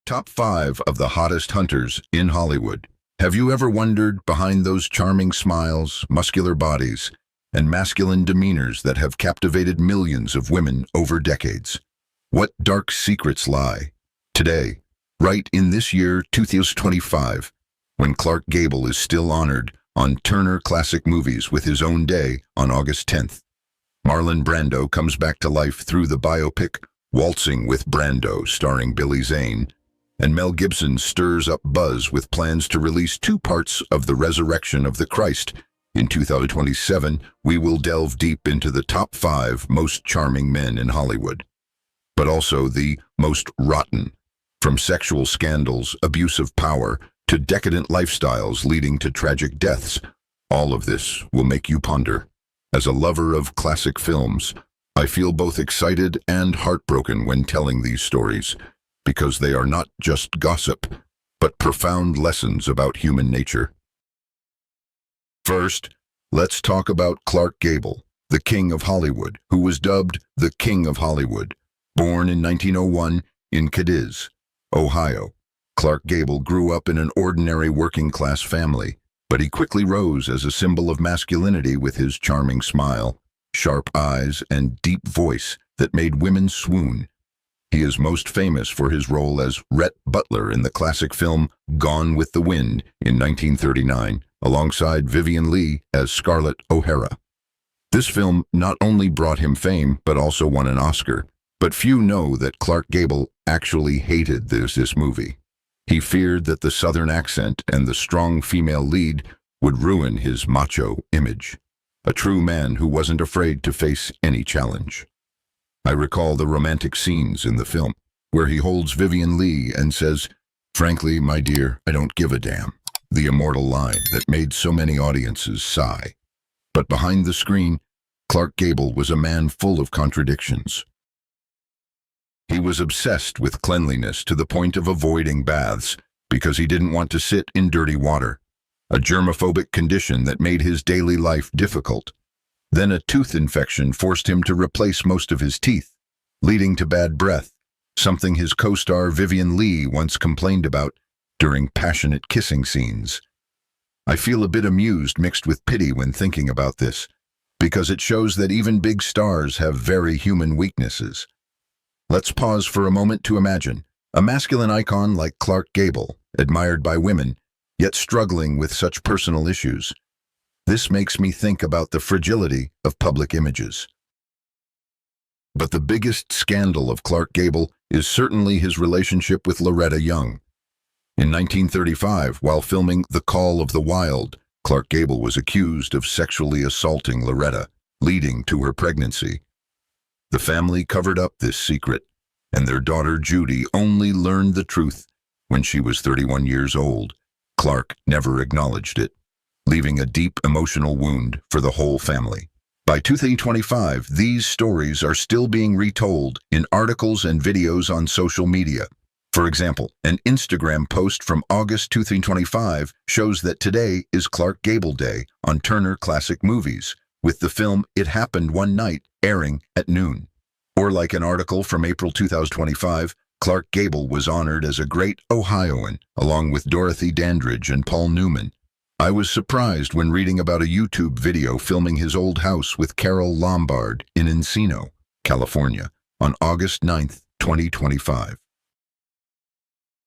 Top 5 of the hottest hunters in Hollywood. Have you ever wondered behind those charming smiles, muscular bodies, and masculine demeanors that have captivated millions of women over decades? What dark secrets lie? Today, right in this year 2025, when Clark Gable is still honored on Turner Classic Movies with his own day on August 10th, Marlon Brando comes back to life through the biopic Waltzing with Brando, starring Billy Zane, and Mel Gibson stirs up buzz with plans to release 2 parts of The Resurrection of the Christ. In 2027, we will delve deep into the top 5 most charming men in Hollywood, but also the most rotten, from sexual scandals, abuse of power, to decadent lifestyles leading to tragic deaths. All of this will make you ponder. As a lover of classic films, I feel both excited and heartbroken when telling these stories, because they are not just gossip, but profound lessons about human nature. First, let's talk about Clark Gable, the King of Hollywood, who was dubbed the King of Hollywood. Born in 1901 in Cadiz, Ohio, Clark Gable grew up in an ordinary working-class family, but he quickly rose as a symbol of masculinity with his charming smile, sharp eyes, and deep voice that made women swoon. He is most famous for his role as Rhett Butler in the classic film Gone with the Wind in 1939, alongside Vivien Leigh as Scarlett O'Hara. This film not only brought him fame, but also won an Oscar. But few know that Clark Gable actually hated this movie. He feared that the Southern accent and the strong female lead would ruin his macho image. A true man who wasn't afraid to face any challenge. I recall the romantic scenes in the film, where he holds Vivien Leigh and says, "Frankly, my dear, I don't give a damn." The immortal line that made so many audiences sigh. But behind the screen, Clark Gable was a man full of contradictions. He was obsessed with cleanliness to the point of avoiding baths because he didn't want to sit in dirty water, a germophobic condition that made his daily life difficult. Then a tooth infection forced him to replace most of his teeth, leading to bad breath, something his co-star Vivien Leigh once complained about during passionate kissing scenes. I feel a bit amused mixed with pity when thinking about this, because it shows that even big stars have very human weaknesses. Let's pause for a moment to imagine a masculine icon like Clark Gable, admired by women, yet struggling with such personal issues. This makes me think about the fragility of public images. But the biggest scandal of Clark Gable is certainly his relationship with Loretta Young. In 1935, while filming The Call of the Wild, Clark Gable was accused of sexually assaulting Loretta, leading to her pregnancy. The family covered up this secret, and their daughter Judy only learned the truth when she was 31 years old. Clark never acknowledged it, leaving a deep emotional wound for the whole family. By 2025, these stories are still being retold in articles and videos on social media. For example, an Instagram post from August 2025 shows that today is Clark Gable Day on Turner Classic Movies, with the film It Happened One Night airing at noon. Or like an article from April 2025, Clark Gable was honored as a great Ohioan, along with Dorothy Dandridge and Paul Newman. I was surprised when reading about a YouTube video filming his old house with Carole Lombard in Encino, California, on August 9th, 2025.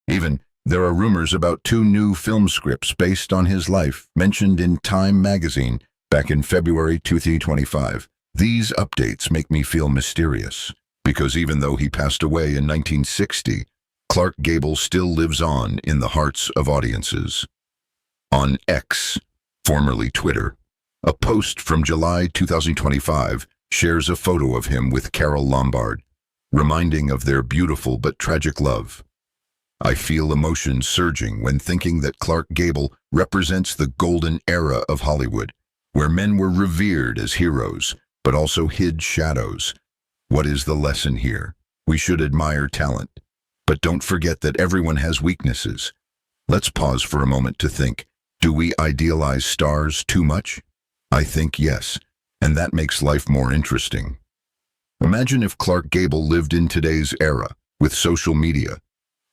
Even, there are rumors about 2 new film scripts based on his life mentioned in Time magazine back in February 2025. These updates make me feel mysterious, because even though he passed away in 1960, Clark Gable still lives on in the hearts of audiences. On X, formerly Twitter, a post from July 2025 shares a photo of him with Carole Lombard, reminding of their beautiful but tragic love. I feel emotion surging when thinking that Clark Gable represents the golden era of Hollywood, where men were revered as heroes, but also hid shadows. What is the lesson here? We should admire talent, but don't forget that everyone has weaknesses. Let's pause for a moment to think. Do we idealize stars too much? I think yes, and that makes life more interesting. Imagine if Clark Gable lived in today's era, with social media.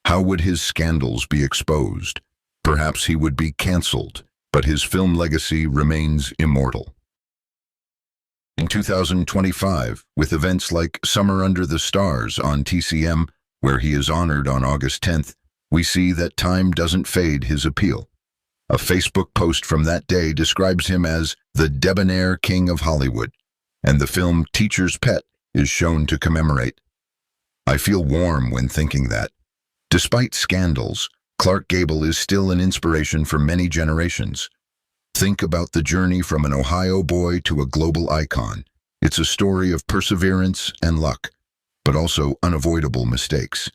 How would his scandals be exposed? Perhaps he would be cancelled, but his film legacy remains immortal. In 2025, with events like Summer Under the Stars on TCM, where he is honored on August 10th, we see that time doesn't fade his appeal. A Facebook post from that day describes him as the debonair king of Hollywood, and the film Teacher's Pet is shown to commemorate. I feel warm when thinking that, despite scandals, Clark Gable is still an inspiration for many generations. Think about the journey from an Ohio boy to a global icon. It's a story of perseverance and luck, but also unavoidable mistakes.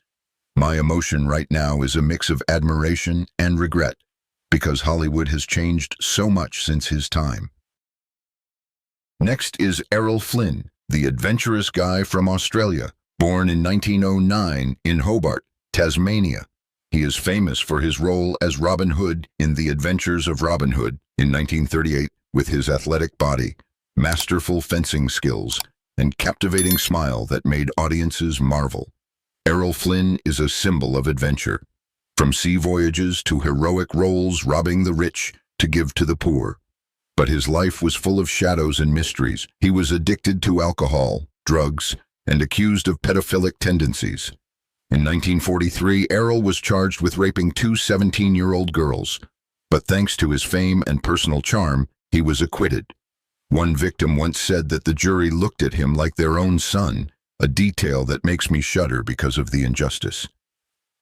My emotion right now is a mix of admiration and regret, because Hollywood has changed so much since his time. Next is Errol Flynn, the adventurous guy from Australia, born in 1909 in Hobart, Tasmania. He is famous for his role as Robin Hood in The Adventures of Robin Hood in 1938, with his athletic body, masterful fencing skills, and captivating smile that made audiences marvel. Errol Flynn is a symbol of adventure, from sea voyages to heroic roles robbing the rich to give to the poor. But his life was full of shadows and mysteries. He was addicted to alcohol, drugs, and accused of pedophilic tendencies. In 1943, Errol was charged with raping two 17-year-old girls, but thanks to his fame and personal charm, he was acquitted. One victim once said that the jury looked at him like their own son, a detail that makes me shudder because of the injustice.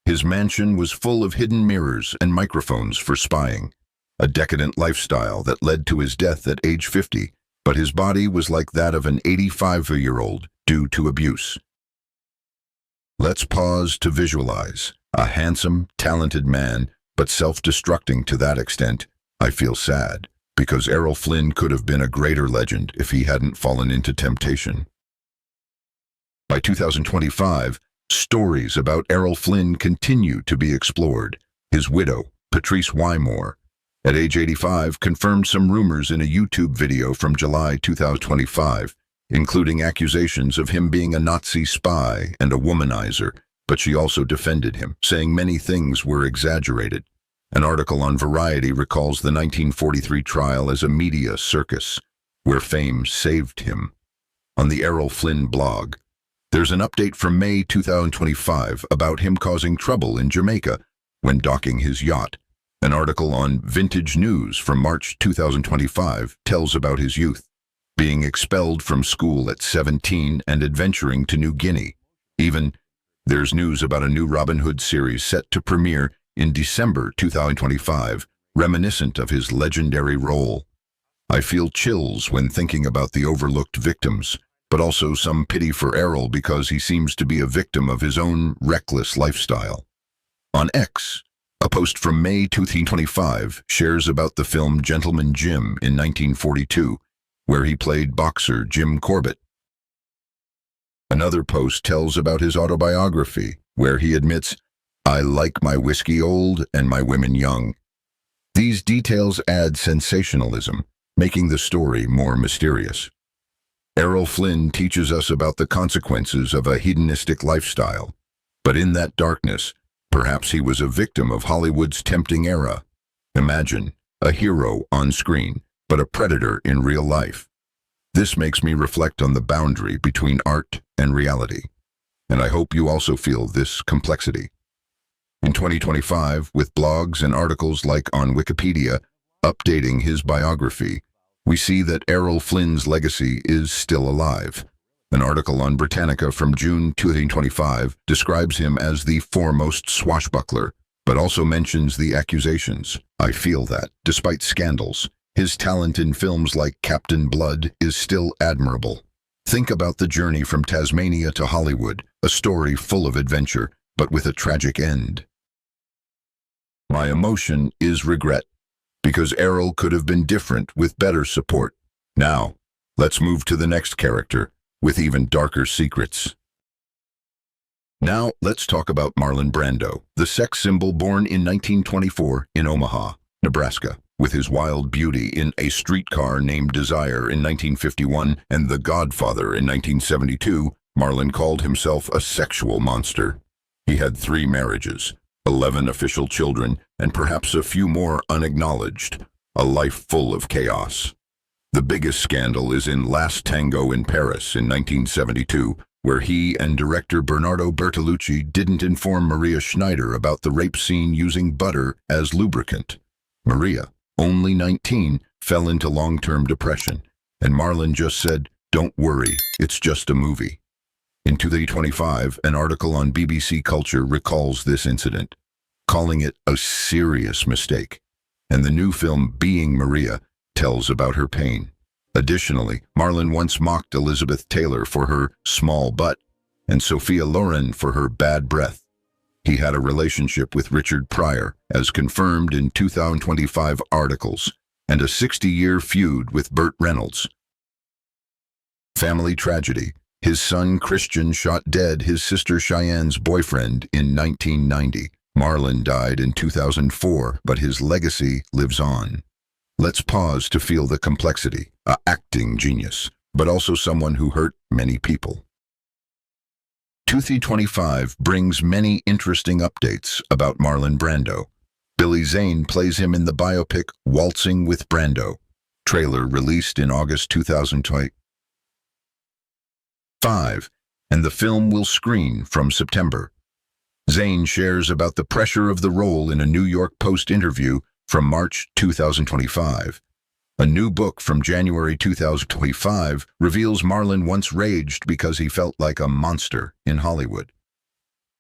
His mansion was full of hidden mirrors and microphones for spying, a decadent lifestyle that led to his death at age 50, but his body was like that of an 85-year-old due to abuse. Let's pause to visualize. A handsome, talented man, but self-destructing to that extent. I feel sad, because Errol Flynn could have been a greater legend if he hadn't fallen into temptation. By 2025, stories about Errol Flynn continue to be explored. His widow, Patrice Wymore, at age 85, confirmed some rumors in a YouTube video from July 2025, including accusations of him being a Nazi spy and a womanizer, but she also defended him, saying many things were exaggerated. An article on Variety recalls the 1943 trial as a media circus, where fame saved him. On the Errol Flynn blog, there's an update from May 2025 about him causing trouble in Jamaica when docking his yacht. An article on Vintage News from March 2025 tells about his youth, being expelled from school at 17 and adventuring to New Guinea. Even, there's news about a new Robin Hood series set to premiere in December 2025, reminiscent of his legendary role. I feel chills when thinking about the overlooked victims, but also some pity for Errol because he seems to be a victim of his own reckless lifestyle. On X, a post from May 2025 shares about the film Gentleman Jim in 1942, where he played boxer Jim Corbett. Another post tells about his autobiography, where he admits, "I like my whiskey old and my women young." These details add sensationalism, making the story more mysterious. Errol Flynn teaches us about the consequences of a hedonistic lifestyle, but in that darkness, perhaps he was a victim of Hollywood's tempting era. Imagine, a hero on screen, but a predator in real life. This makes me reflect on the boundary between art and reality, and I hope you also feel this complexity. In 2025, with blogs and articles like on Wikipedia updating his biography, we see that Errol Flynn's legacy is still alive. An article on Britannica from June 2025 describes him as the foremost swashbuckler, but also mentions the accusations. I feel that, despite scandals, his talent in films like Captain Blood is still admirable. Think about the journey from Tasmania to Hollywood, a story full of adventure, but with a tragic end. My emotion is regret, because Errol could have been different with better support. Now, let's move to the next character, with even darker secrets. Now, let's talk about Marlon Brando, the sex symbol born in 1924 in Omaha, Nebraska. With his wild beauty in A Streetcar Named Desire in 1951 and The Godfather in 1972, Marlon called himself a sexual monster. He had 3 marriages, 11 official children, and perhaps a few more unacknowledged. A life full of chaos. The biggest scandal is in Last Tango in Paris in 1972, where he and director Bernardo Bertolucci didn't inform Maria Schneider about the rape scene using butter as lubricant. Maria, only 19, fell into long-term depression, and Marlon just said, "Don't worry, it's just a movie." In 2025, an article on BBC Culture recalls this incident, calling it a serious mistake, and the new film Being Maria tells about her pain. Additionally, Marlon once mocked Elizabeth Taylor for her small butt and Sophia Loren for her bad breath. He had a relationship with Richard Pryor, as confirmed in 2025 articles, and a 60-year feud with Burt Reynolds. Family tragedy. His son Christian shot dead his sister Cheyenne's boyfriend in 1990. Marlon died in 2004, but his legacy lives on. Let's pause to feel the complexity. An acting genius, but also someone who hurt many people. 2025 brings many interesting updates about Marlon Brando. Billy Zane plays him in the biopic Waltzing with Brando. Trailer released in August 2025, and the film will screen from September. Zane shares about the pressure of the role in a New York Post interview from March 2025. A new book from January 2025 reveals Marlon once raged because he felt like a monster in Hollywood.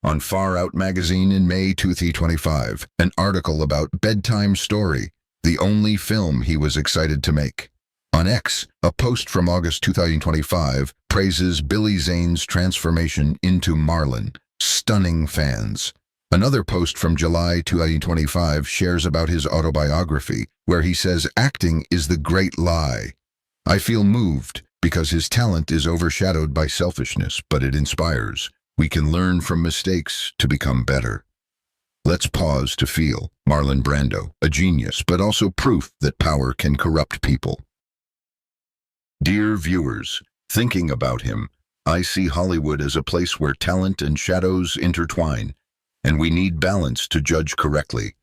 On Far Out magazine in May 2025, an article about Bedtime Story, the only film he was excited to make. On X, a post from August 2025 praises Billy Zane's transformation into Marlon, stunning fans. Another post from July 2025 shares about his autobiography, where he says acting is the great lie. I feel moved because his talent is overshadowed by selfishness, but it inspires. We can learn from mistakes to become better. Let's pause to feel. Marlon Brando, a genius, but also proof that power can corrupt people. Dear viewers, thinking about him, I see Hollywood as a place where talent and shadows intertwine, and we need balance to judge correctly.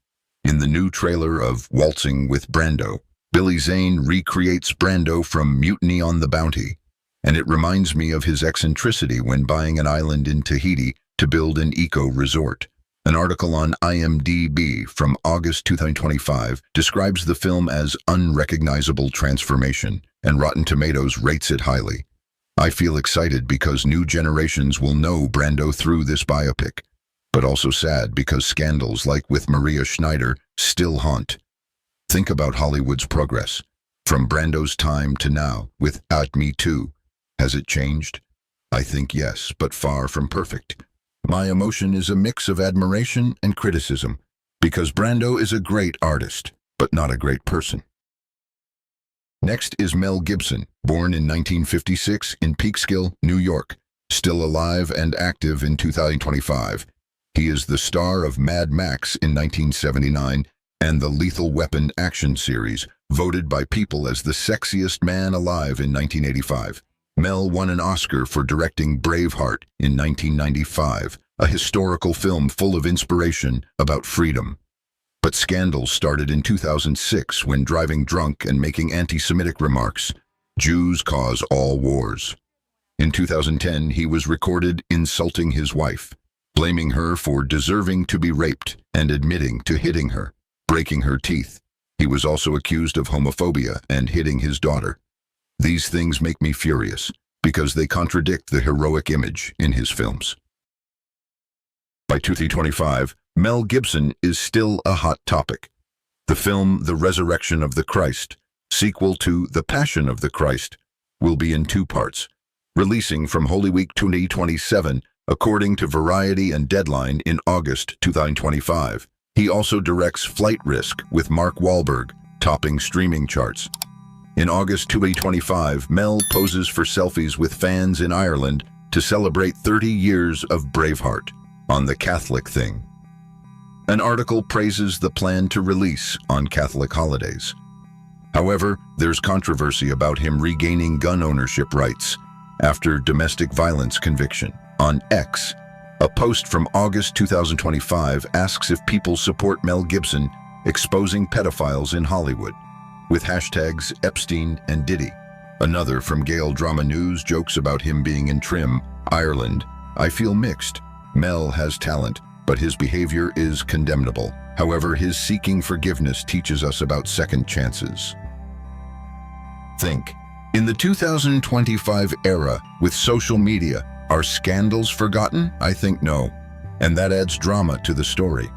In the new trailer of Waltzing with Brando, Billy Zane recreates Brando from Mutiny on the Bounty, and it reminds me of his eccentricity when buying an island in Tahiti to build an eco-resort. An article on IMDb from August 2025 describes the film as unrecognizable transformation, and Rotten Tomatoes rates it highly. I feel excited because new generations will know Brando through this biopic, but also sad because scandals like with Maria Schneider still haunt. Think about Hollywood's progress, from Brando's time to now, with Me Too. Has it changed? I think yes, but far from perfect. My emotion is a mix of admiration and criticism, because Brando is a great artist, but not a great person. Next is Mel Gibson, born in 1956 in Peekskill, New York, still alive and active in 2025. He is the star of Mad Max in 1979 and the Lethal Weapon action series, voted by people as the sexiest man alive in 1985. Mel won an Oscar for directing Braveheart in 1995, a historical film full of inspiration about freedom. But scandals started in 2006 when driving drunk and making anti-Semitic remarks. Jews cause all wars. In 2010, he was recorded insulting his wife, blaming her for deserving to be raped and admitting to hitting her, breaking her teeth. He was also accused of homophobia and hitting his daughter. These things make me furious because they contradict the heroic image in his films. By 2025, Mel Gibson is still a hot topic. The film The Resurrection of the Christ, sequel to The Passion of the Christ, will be in 2 parts, releasing from Holy Week 2027, according to Variety and Deadline in August 2025. He also directs Flight Risk with Mark Wahlberg, topping streaming charts. In August 2025, Mel poses for selfies with fans in Ireland to celebrate 30 years of Braveheart on the Catholic thing. An article praises the plan to release on Catholic holidays. However, there's controversy about him regaining gun ownership rights after domestic violence conviction. On X, A post from August 2025 asks if people support Mel Gibson exposing pedophiles in Hollywood, with hashtags Epstein and Diddy. Another from Gale Drama News jokes about him being in Trim, Ireland. I feel mixed. Mel has talent, but his behavior is condemnable. However, his seeking forgiveness teaches us about second chances. Think. In the 2025 era, with social media, are scandals forgotten? I think no. And that adds drama to the story.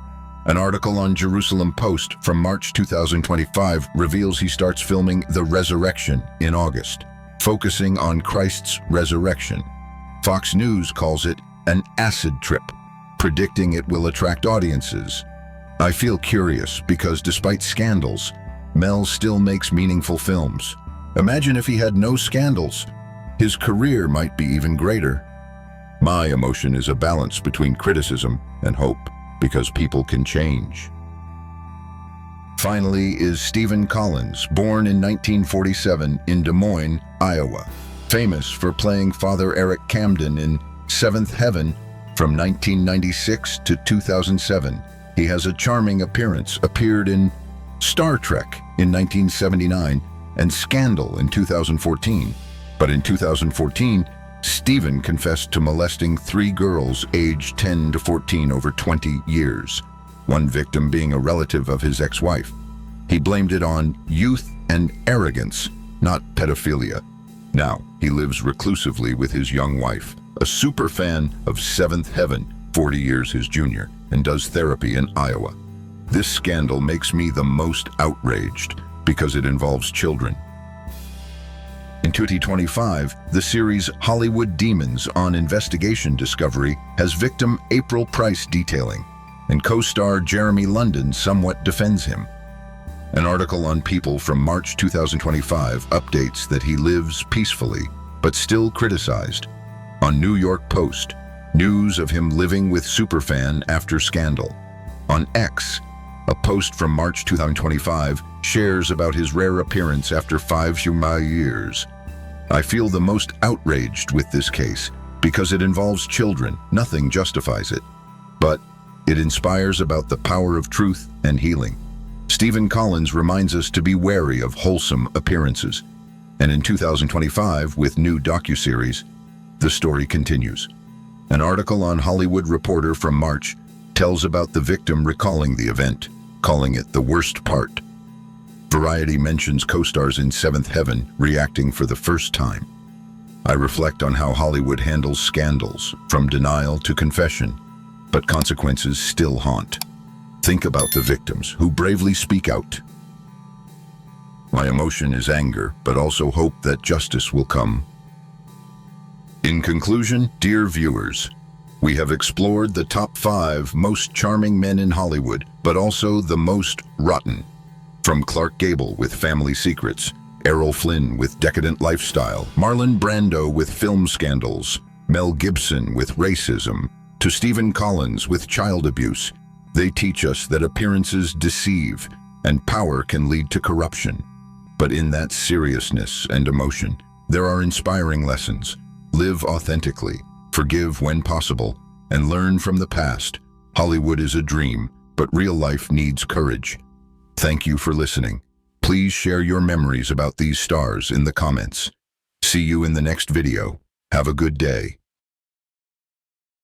An article on Jerusalem Post from March 2025 reveals he starts filming The Resurrection in August, focusing on Christ's resurrection. Fox News calls it an acid trip, predicting it will attract audiences. I feel curious because despite scandals, Mel still makes meaningful films. Imagine if he had no scandals. His career might be even greater. My emotion is a balance between criticism and hope, because people can change. Finally is Stephen Collins, born in 1947 in Des Moines, Iowa, famous for playing Father Eric Camden in Seventh Heaven from 1996 to 2007. He has a charming appearance, appeared in Star Trek in 1979 and Scandal in 2014. But in 2014, Stephen confessed to molesting 3 girls aged 10 to 14 over 20 years, one victim being a relative of his ex-wife. He blamed it on youth and arrogance, not pedophilia. Now, he lives reclusively with his young wife, a super fan of Seventh Heaven, 40 years his junior, and does therapy in Iowa. This scandal makes me the most outraged because it involves children. In 2025, the series Hollywood Demons on Investigation Discovery has victim April Price detailing, and co-star Jeremy London somewhat defends him. An article on People from March 2025 updates that he lives peacefully, but still criticized. On New York Post, news of him living with superfan after scandal. On X, a post from March 2025 shares about his rare appearance after 5 years. I feel the most outraged with this case because it involves children. Nothing justifies it, but it inspires about the power of truth and healing. Stephen Collins reminds us to be wary of wholesome appearances. And in 2025, with new docuseries, the story continues. An article on Hollywood Reporter from March tells about the victim recalling the event, calling it the worst part. Variety mentions co-stars in Seventh Heaven reacting for the first time. I reflect on how Hollywood handles scandals, from denial to confession, but consequences still haunt. Think about the victims who bravely speak out. My emotion is anger, but also hope that justice will come. In conclusion, dear viewers, we have explored the top 5 most charming men in Hollywood, but also the most rotten. From Clark Gable with Family Secrets, Errol Flynn with Decadent Lifestyle, Marlon Brando with film scandals, Mel Gibson with racism, to Stephen Collins with child abuse, they teach us that appearances deceive and power can lead to corruption. But in that seriousness and emotion, there are inspiring lessons. Live authentically, forgive when possible, and learn from the past. Hollywood is a dream, but real life needs courage. Thank you for listening. Please share your memories about these stars in the comments. See you in the next video. Have a good day.